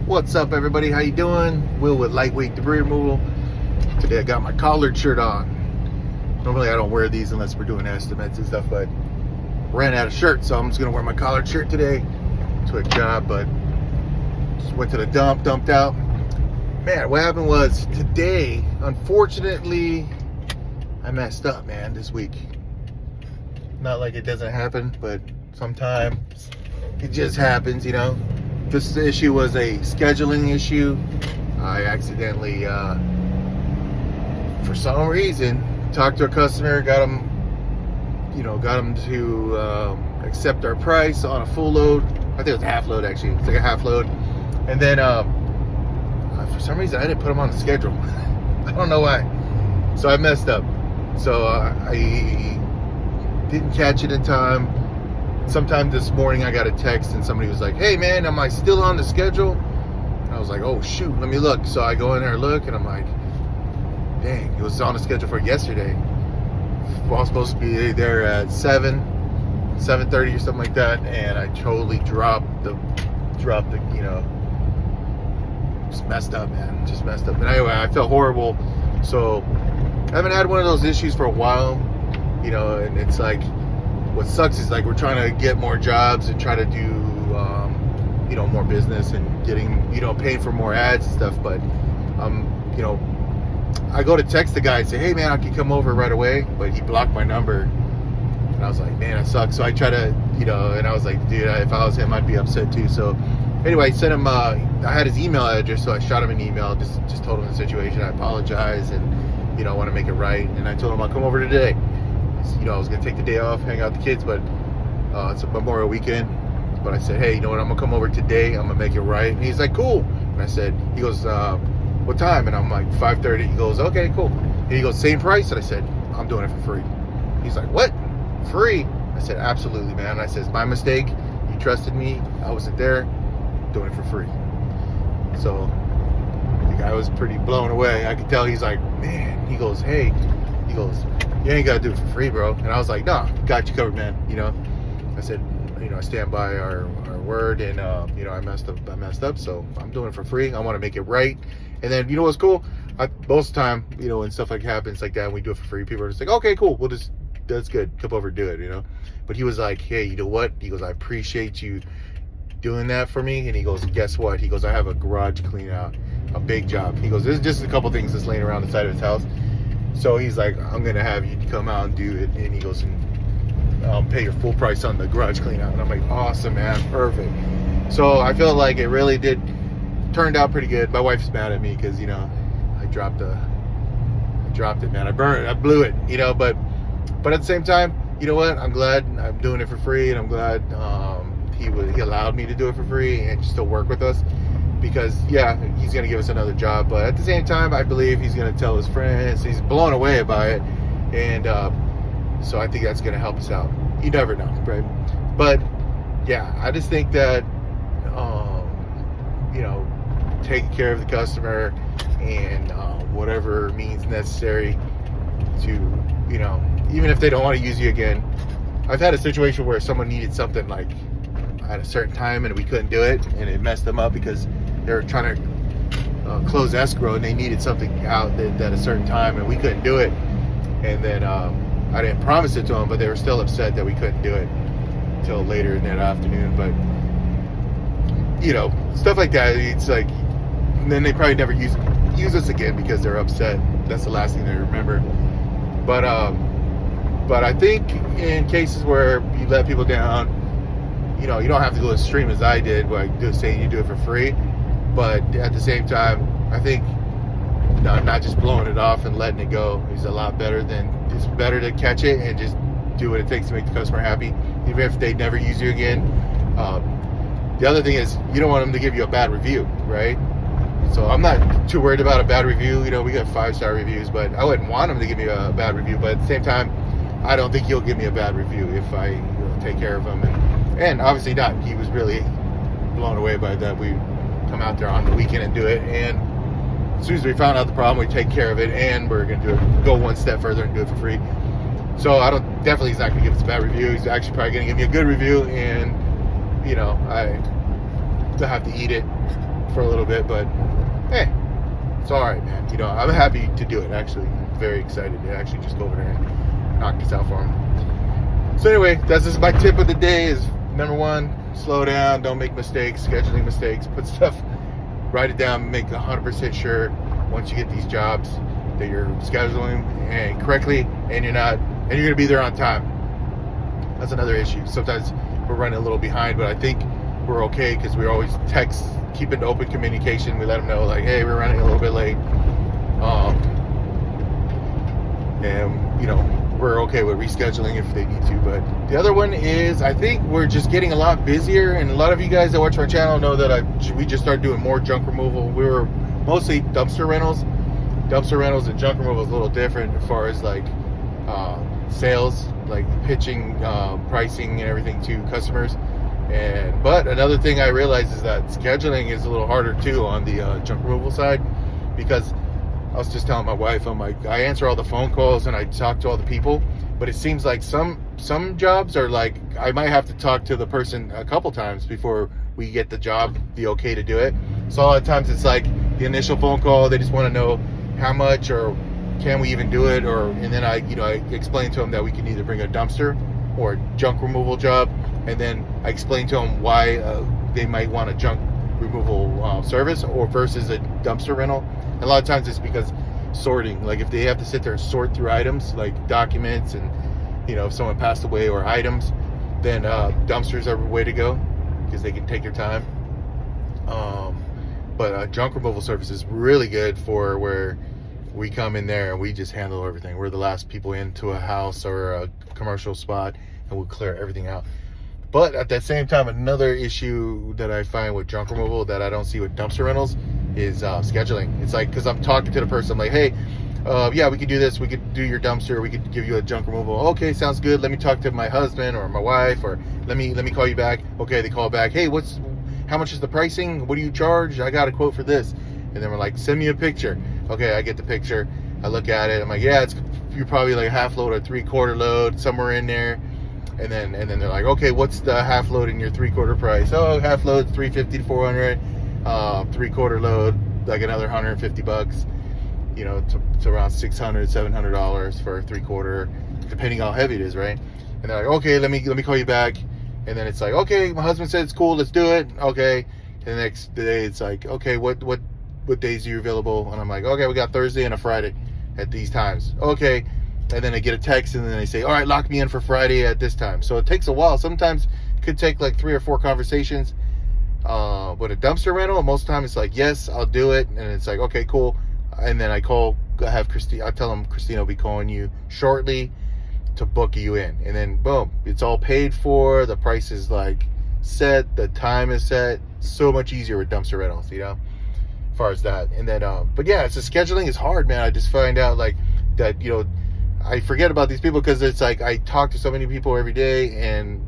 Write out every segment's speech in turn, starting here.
What's up, everybody? How you doing? Will with Lightweight Debris Removal. Today I got my collared shirt on. Normally I don't wear these unless we're doing estimates and stuff, but ran out of shirts, so I'm just gonna wear my collared shirt today to a job. But just went to the dump, dumped out. Man, what happened was today, unfortunately, I messed up, man, this week. Not like it doesn't happen, but sometimes it just happens, you know. This issue was a scheduling issue. I accidentally, for some reason, talked to a customer, got him to accept our price on a full load. I think it was a half load, actually. It's like a half load. And then, for some reason, I didn't put him on the schedule. I don't know why. So I messed up. So I didn't catch it in time. Sometime this morning I got a text and somebody was like, "Hey man, am I still on the schedule?" And I was like, "Oh shoot, let me look." So I go in there and look, and I'm like, dang, it was on the schedule for yesterday. I was supposed to be there at 7:30 or something like that, and I totally dropped the just messed up, man. Just messed up. But anyway, I felt horrible. So I haven't had one of those issues for a while, and it's like, what sucks is like we're trying to get more jobs and try to do more business and getting paying for more ads and stuff, but I go to text the guy and say, "Hey man, I can come over right away," but he blocked my number, and I was like, man, that sucks. So I try to and I was like, dude, if I was him, I'd be upset too. So anyway, I sent him I had his email address, so I shot him an email, just told him the situation. I apologize, and I want to make it right, and I told him I'll come over today. I was going to take the day off, hang out with the kids, but it's a Memorial weekend. But I said, hey, you know what, I'm going to come over today. I'm going to make it right. And he's like, cool. And I said, he goes, what time? And I'm like, 5:30. He goes, okay, cool. And he goes, same price? And I said, I'm doing it for free. He's like, what? Free? I said, absolutely, man. And I said, it's my mistake. You trusted me. I wasn't there. I'm doing it for free. So the guy was pretty blown away. I could tell he's like, man. He goes, hey. He goes, you ain't got to do it for free, bro. And I was like, nah, got you covered, man. I said, I stand by our word, and I messed up, so I'm doing it for free. I want to make it right. And then what's cool, most of the time, when stuff like happens like that, and we do it for free, people are just like, okay, cool, that's good, come over and do it. But he was like, hey, you know what, he goes, I appreciate you doing that for me. And he goes, guess what, he goes, I have a garage clean out, a big job. He goes, there's just a couple things that's laying around the side of his house. So he's like, I'm going to have you come out and do it. And he goes, and I'll pay your full price on the garage clean out. And I'm like, awesome, man. Perfect. So I feel like it really turned out pretty good. My wife's mad at me because, I dropped it, man. I blew it, but at the same time, you know what? I'm glad I'm doing it for free. And I'm glad he allowed me to do it for free and still work with us. Because yeah, he's gonna give us another job, but at the same time, I believe he's gonna tell his friends. He's blown away by it, and so I think that's gonna help us out. You never know, right? But yeah, I just think that taking care of the customer and whatever means necessary to even if they don't want to use you again. I've had a situation where someone needed something like at a certain time and we couldn't do it, and it messed them up because they were trying to close escrow and they needed something out at a certain time and we couldn't do it. And then I didn't promise it to them, but they were still upset that we couldn't do it until later in that afternoon. But stuff like that, it's like, and then they probably never use us again because they're upset. That's the last thing they remember. But I think in cases where you let people down, you don't have to go as extreme as I did, like just saying you do it for free. But at the same time, I think not just blowing it off and letting it go is a lot better than, it's better to catch it and just do what it takes to make the customer happy, even if they never use you again. The other thing is, you don't want them to give you a bad review, right? So I'm not too worried about a bad review. We got 5-star reviews, but I wouldn't want them to give me a bad review. But at the same time, I don't think he'll give me a bad review if I take care of him. And obviously not. He was really blown away by that. We come out there on the weekend and do it. And as soon as we found out the problem, we take care of it, and we're going to go one step further and do it for free. So he's not going to give us a bad review. He's actually probably going to give me a good review, and I have to eat it. for a little bit, but hey, it's all right, man. You know, I'm happy to do it. Actually, I'm very excited to actually just go over there and knock this out for him. So anyway, that's just my tip of the day. Is number one, slow down, don't make mistakes, scheduling mistakes, put stuff, write it down, make 100% sure once you get these jobs that you're scheduling and correctly, and you're gonna be there on time. That's another issue. Sometimes we're running a little behind, but I think we're okay because we always text, keep it open communication. We let them know, like, hey, we're running a little bit late, and you know, we're okay with rescheduling if they need to. But the other one is, I think we're just getting a lot busier, and a lot of you guys that watch our channel know that we just started doing more junk removal. We were mostly dumpster rentals and junk removal is a little different as far as like sales, like pitching, pricing and everything to customers. But another thing I realized is that scheduling is a little harder too on the junk removal side, because I was just telling my wife, I'm like, I answer all the phone calls and I talk to all the people, but it seems like some jobs are like, I might have to talk to the person a couple times before we get the job, the okay to do it. So a lot of times it's like the initial phone call, they just want to know how much or can we even do it, and then I explain to them that we can either bring a dumpster or a junk removal job, and then I explain to them why they might want a junk removal service or versus a dumpster rental. And a lot of times it's because sorting, like if they have to sit there and sort through items like documents, and if someone passed away or items, then dumpsters are the way to go because they can take their time. But junk removal service is really good for where we come in there and we just handle everything. We're the last people into a house or a commercial spot, and we'll clear everything out. But at that same time, another issue that I find with junk removal that I don't see with dumpster rentals is scheduling. It's like, because I'm talking to the person, I'm like, hey, yeah, we could do this. We could do your dumpster. We could give you a junk removal. Okay, sounds good. Let me talk to my husband or my wife, or let me call you back. Okay, they call back. Hey, how much is the pricing? What do you charge? I got a quote for this. And then we're like, send me a picture. Okay, I get the picture. I look at it. I'm like, yeah, you're probably like a half load or 3/4 load, somewhere in there. And then they're like, okay, what's the half load in your 3/4 price? Oh, half load $350 to $400. 3/4 load, like another $150. It's around $600, $700 for a 3/4, depending how heavy it is, right? And they're like, okay, let me call you back. And then it's like, okay, my husband said it's cool, let's do it. Okay. And the next day it's like, okay, what days are you available? And I'm like, okay, we got Thursday and a Friday at these times. Okay. And then I get a text, and then they say, all right, lock me in for Friday at this time. So it takes a while. Sometimes it could take like 3 or 4 conversations. With a dumpster rental, most of the time it's like, yes, I'll do it. And it's like, okay, cool. And then I tell them Christina will be calling you shortly to book you in. And then boom, it's all paid for. The price is like set. The time is set. So much easier with dumpster rentals, as far as that. And then, but yeah, so scheduling is hard, man. I just find out like that, I forget about these people because it's like I talk to so many people every day, and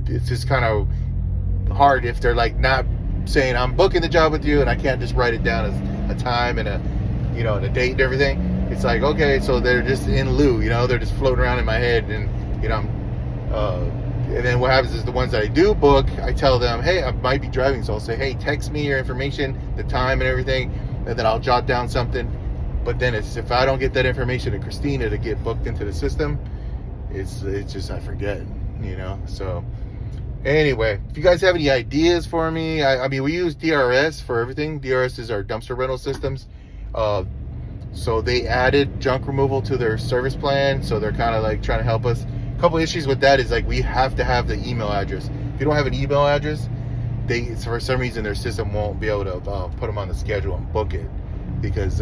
it's just kind of hard if they're like not saying I'm booking the job with you, and I can't just write it down as a time and and a date and everything. It's like, okay, so they're just in lieu, they're just floating around in my head, and and then what happens is the ones that I do book, I tell them, hey, I might be driving, so I'll say, hey, text me your information, the time and everything, and then I'll jot down something. But then it's, if I don't get that information to Christina to get booked into the system, it's just I forget, So anyway, if you guys have any ideas for me, I mean, we use DRS for everything. DRS is our dumpster rental systems. So they added junk removal to their service plan, so they're kind of like trying to help us. A couple issues with that is like we have to have the email address. If you don't have an email address, for some reason their system won't be able to put them on the schedule and book it, because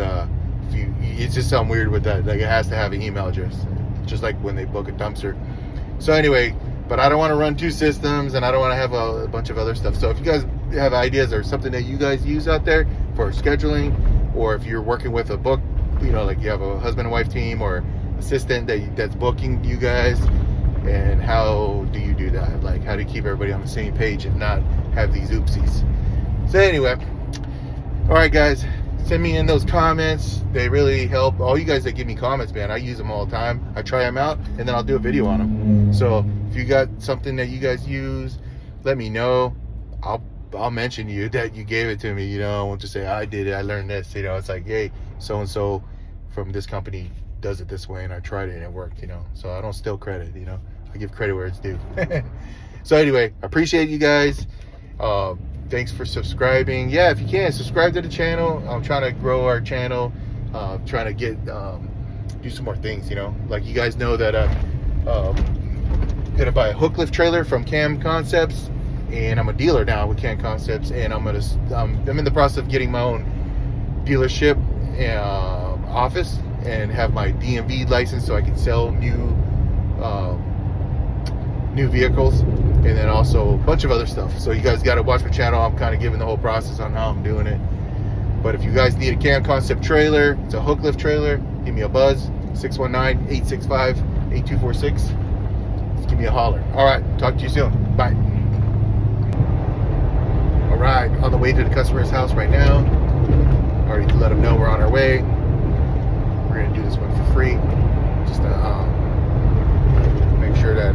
it's just something weird with that. Like it has to have an email address, just like when they book a dumpster. So anyway, but I don't want to run 2 systems, and I don't want to have a bunch of other stuff. So if you guys have ideas or something that you guys use out there for scheduling, or if you're working with a book, like you have a husband and wife team or assistant that's booking you guys, and how do you do that? Like, how do you keep everybody on the same page and not have these oopsies? So anyway, all right, guys, send me in those comments. They really help. All you guys that give me comments, man, I use them all the time. I try them out, and then I'll do a video on them. So if you got something that you guys use, let me know. I'll I'll mention you that you gave it to me. You know, I won't just say I did it. I learned this. You know, it's like, hey, so and so from this company does it this way, and I tried it and it worked. You know, so I don't steal credit. You know, I give credit where it's due. So anyway, I appreciate you guys. Thanks for subscribing. Yeah, if you can, subscribe to the channel. I'm trying to grow our channel. Trying to get do some more things. You know, like you guys know that I'm gonna buy a hook lift trailer from Cam Concepts, and I'm a dealer now with Cam Concepts, and I'm in the process of getting my own dealership office and have my DMV license so I can sell new vehicles, and then also a bunch of other stuff. So you guys got to watch my channel. I'm kind of giving the whole process on how I'm doing it. But if you guys need a Cam Concept trailer, it's a hook lift trailer, give me a buzz, 619-865-8246. Just give me a holler. All right, talk to you soon. Bye. All right, on the way to the customer's house right now. Already let them know we're on our way. We're gonna do this one for free, just to make sure that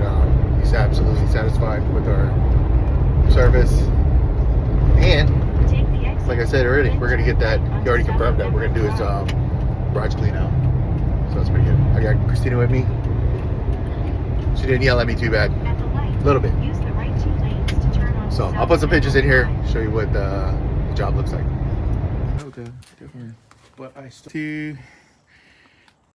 he's absolutely satisfied with our service. And like I said already, we're gonna get that. He already confirmed that we're gonna do his garage clean out. So that's pretty good. I got Christina with me. She didn't yell at me too bad. A little bit. So I'll put some pictures in here, show you what the job looks like. Okay, different. But I still